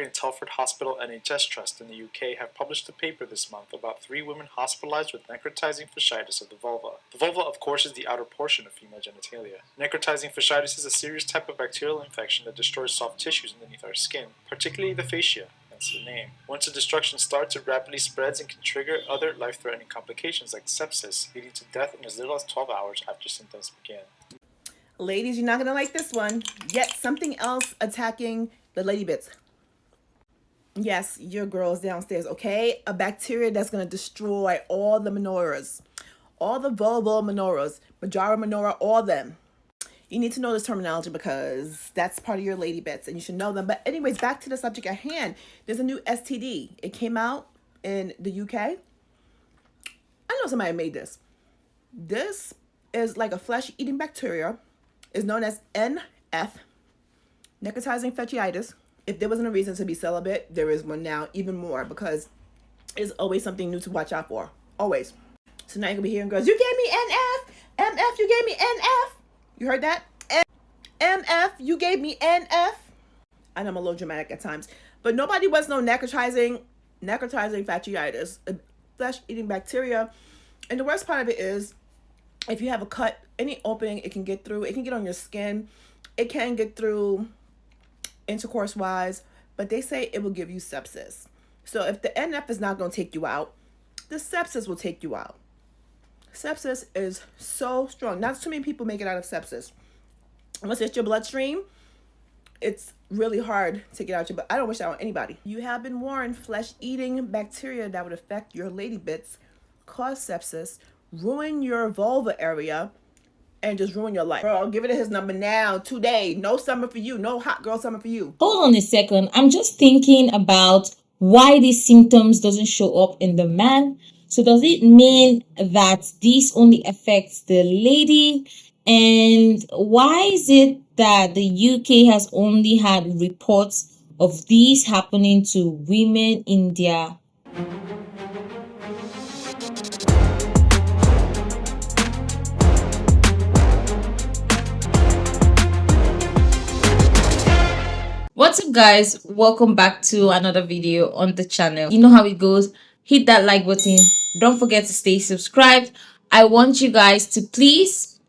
and Telford Hospital NHS Trust in the UK have published a paper this month about 3 women hospitalized with necrotizing fasciitis of the vulva. The vulva, of course, is the outer portion of female genitalia. Necrotizing fasciitis is a serious type of bacterial infection that destroys soft tissues underneath our skin, particularly the fascia. That's the name. Once the destruction starts, it rapidly spreads and can trigger other life-threatening complications like sepsis, leading to death in as little as 12 hours after symptoms begin. Ladies, you're not going to like this one. Yet something else attacking the lady bits. Yes, your girl's downstairs, okay? A bacteria that's going to destroy all the menoras. All the vulval menoras. Majora menora, all them. You need to know this terminology because that's part of your lady bits and you should know them. But anyways, back to the subject at hand. There's a new STD. It came out in the UK. I know somebody made this. This is like a flesh-eating bacteria. It's known as NF, Necrotizing Fascitis. If there wasn't a reason to be celibate, there is one now, even more, because it's always something new to watch out for. Always. So now you're going to be hearing girls, you gave me NF. MF, you gave me NF. You heard that? MF, you gave me NF. I know I'm a little dramatic at times. But nobody wants no necrotizing fasciitis, a flesh-eating bacteria. And the worst part of it is, if you have a cut, any opening, it can get through. It can get on your skin. It can get through intercourse-wise. But they say it will give you sepsis. So if the NF is not going to take you out, the sepsis will take you out. Sepsis is so strong. Not too many people make it out of sepsis. Unless it's your bloodstream, it's really hard to get out your butt. I don't wish that on anybody. You have been warned, flesh-eating bacteria that would affect your lady bits, cause sepsis, ruin your vulva area, and just ruin your life. Girl, give it his number now, today. No summer for you. No hot girl summer for you. Hold on a second. I'm just thinking about why these symptoms doesn't show up in the man. So does it mean that this only affects the lady? And why is it that the UK has only had reports of these happening to women in their What's up, guys? Welcome back to another video on the channel. You know how it goes. Hit that like button. Don't forget to stay subscribed. I want you guys to please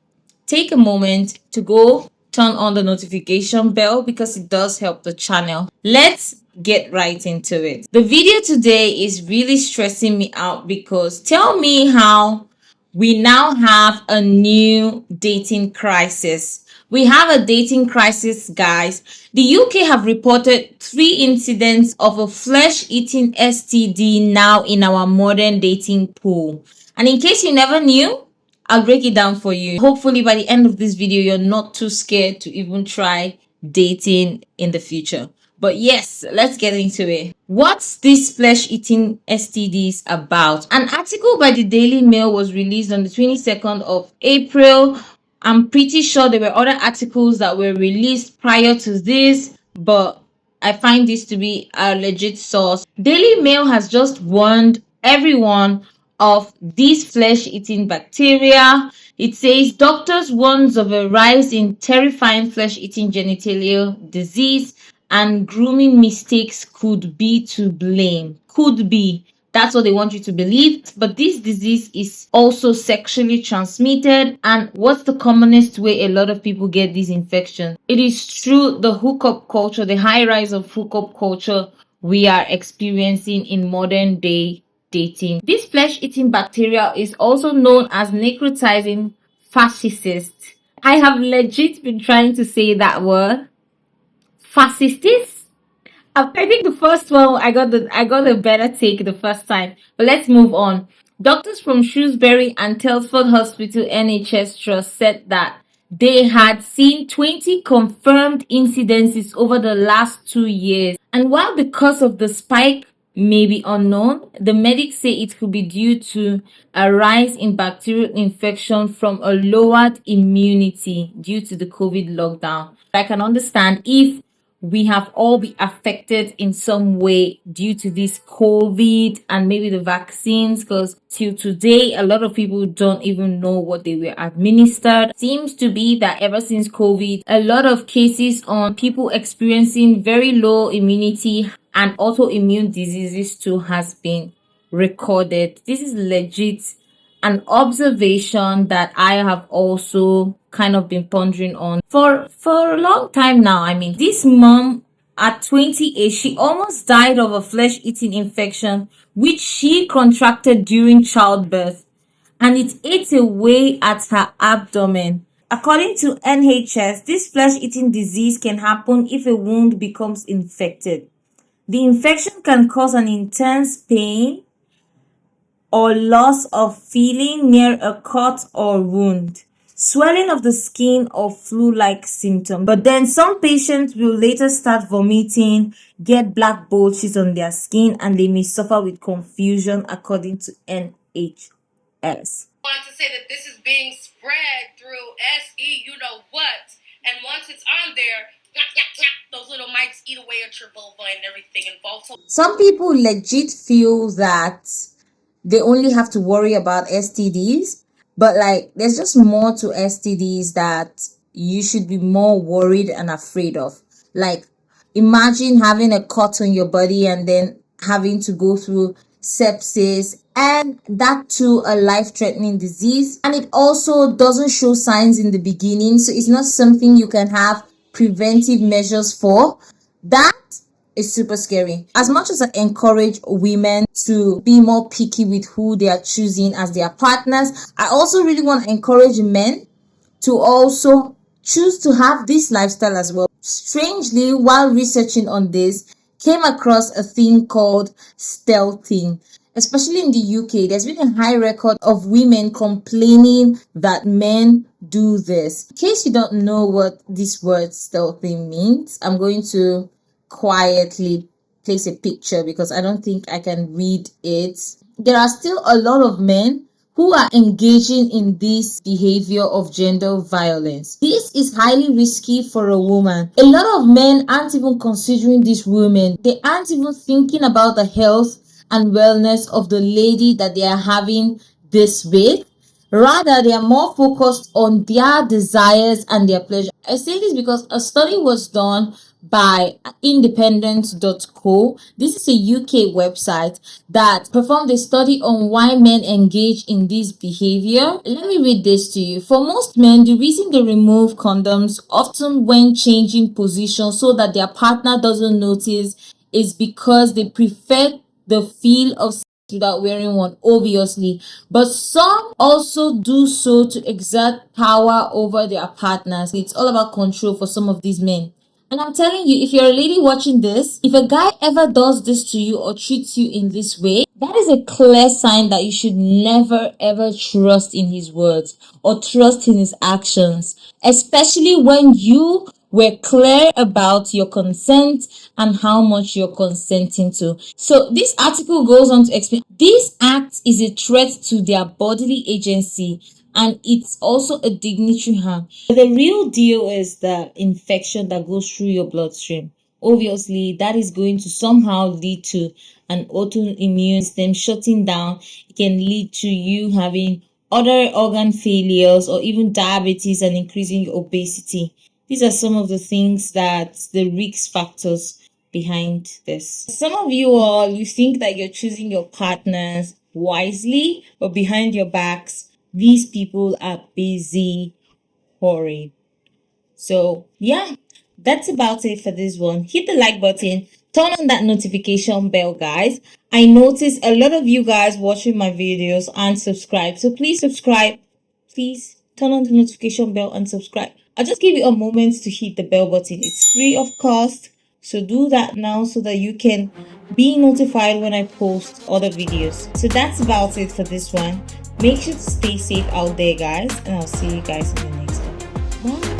take a moment to go turn on the notification bell because it does help the channel. Let's get right into it. The video today is really stressing me out because tell me how we now have a new dating crisis. We have a dating crisis, guys. The UK have reported 3 incidents of a flesh-eating STD now in our modern dating pool. And in case you never knew, I'll break it down for you. Hopefully by the end of this video, you're not too scared to even try dating in the future. But yes, let's get into it. What's this flesh-eating STDs about? An article by the Daily Mail was released on the 22nd of April. I'm pretty sure there were other articles that were released prior to this, but I find this to be a legit source. Daily Mail has just warned everyone of these flesh-eating bacteria. It says doctors warns of a rise in terrifying flesh-eating genitalia disease and grooming mistakes could be to blame. Could be. That's what they want you to believe. But this disease is also sexually transmitted. And what's the commonest way a lot of people get these infections? It is through the hookup culture, the high rise of hookup culture we are experiencing in modern day dating. This flesh-eating bacteria is also known as necrotizing fascitis. I have legit been trying to say that word. Fascitis? I think the first one I got a better take the first time. But let's move on. Doctors from Shrewsbury and Telford Hospital NHS Trust said that they had seen 20 confirmed incidences over the last 2 years. And while the cause of the spike may be unknown, the medics say it could be due to a rise in bacterial infection from a lowered immunity due to the COVID lockdown. I can understand if we have all been affected in some way due to this COVID and maybe the vaccines, because till today, a lot of people don't even know what they were administered. Seems to be that ever since COVID, a lot of cases on people experiencing very low immunity and autoimmune diseases too has been recorded. This is legit an observation that I have also kind of been pondering on for a long time now. I mean, this mom at 28, she almost died of a flesh-eating infection which she contracted during childbirth, and it ate away at her abdomen. According to NHS, this flesh-eating disease can happen if a wound becomes infected. The infection can cause an intense pain or loss of feeling near a cut or wound, swelling of the skin or flu-like symptoms. But then some patients will later start vomiting, get black blotches on their skin, and they may suffer with confusion, according to NHS. I want to say that this is being spread through SE, you know what, and once it's on there, those little mites eat away at your vulva and everything involved. Some people legit feel that they only have to worry about STDs, but like there's just more to STDs that you should be more worried and afraid of. Like, imagine having a cut on your body and then having to go through sepsis, and that too a life-threatening disease, and it also doesn't show signs in the beginning, so it's not something you can have preventive measures for. That is super scary. As much as I encourage women to be more picky with who they are choosing as their partners, I also really want to encourage men to also choose to have this lifestyle as well. Strangely, while researching on this, came across a thing called stealthing. Especially in the UK, there's been a high record of women complaining that men do this. In case you don't know what this word stealthing means, I'm going to quietly place a picture because I don't think I can read it. There are still a lot of men who are engaging in this behavior of gender violence. This is highly risky for a woman. A lot of men aren't even considering these women. They aren't even thinking about the health and wellness of the lady that they are having this with. Rather, they are more focused on their desires and their pleasure. I say this because a study was done by independent.co. This is a UK website that performed a study on why men engage in this behavior. Let me read this to you. For most men, the reason they remove condoms, often when changing position so that their partner doesn't notice, is because they prefer the feel of sex without wearing one, obviously. But some also do so to exert power over their partners. It's all about control for some of these men. And I'm telling you, if you're a lady watching this, if a guy ever does this to you or treats you in this way, that is a clear sign that you should never ever trust in his words or trust in his actions, especially when you were clear about your consent and how much you're consenting to. So this article goes on to explain this act is a threat to their bodily agency, and it's also a dignitary harm. The real deal is the infection that goes through your bloodstream. Obviously, that is going to somehow lead to an autoimmune system shutting down. It can lead to you having other organ failures or even diabetes and increasing your obesity. These are some of the things that the risk factors behind this. Some of you all, you think that you're choosing your partners wisely, but behind your backs, these people are busy whoring. So yeah, that's about it for this one. Hit the like button, turn on that notification bell, guys. I notice a lot of you guys watching my videos and subscribe, so please subscribe. Please turn on the notification bell and subscribe. I'll just give you a moment to hit the bell button. It's free of cost, so do that now so that you can be notified when I post other videos. So that's about it for this one. Make sure to stay safe out there, guys, and I'll see you guys in the next one. Bye.